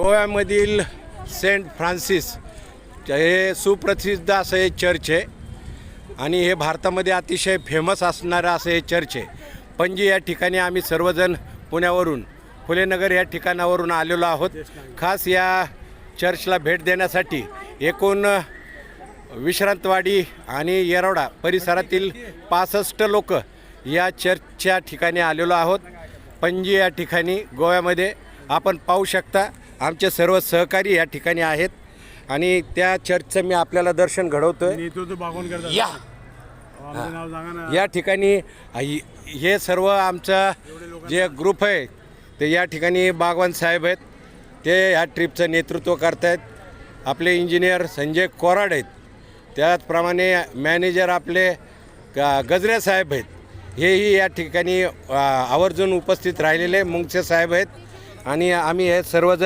गोव्यामधील Saint Francis हे सुप्रसिद्ध असं हे चर्च आहे आणि हे भारतामध्ये अतिशय फेमस असणारं असं हे चर्च आहे. पणजी या ठिकाणी आम्ही सर्वजण पुण्यावरून फुलेनगर या ठिकाणावरून आलेलो आहोत. खास या चर्चला भेट देण्यासाठी एकूण विश्रांतवाडी आणि येरवडा परिसरातील 65 लोक या चर्चच्या ठिकाणी आलेलो आहोत. पणजी या ठिकाणी गोव्यामध्ये आपण पाहू शकता आमचे सर्व सहकारी या ठिकाणी आहेत आणि त्या चर्चचं मी आपल्याला दर्शन घडवतोय. या ठिकाणी हे सर्व आमचा जे ग्रुप आहे ते या ठिकाणी बागवान साहेब आहेत, ते या ट्रिपचं नेतृत्व करत आहेत. आपले इंजिनियर संजय कोराड आहेत, त्याचप्रमाणे मॅनेजर आपले गजरे साहेब आहेत, हेही या ठिकाणी आवर्जून उपस्थित राहिलेले मुंगसे साहेब आहेत आणि आम्ही हे सर्वजण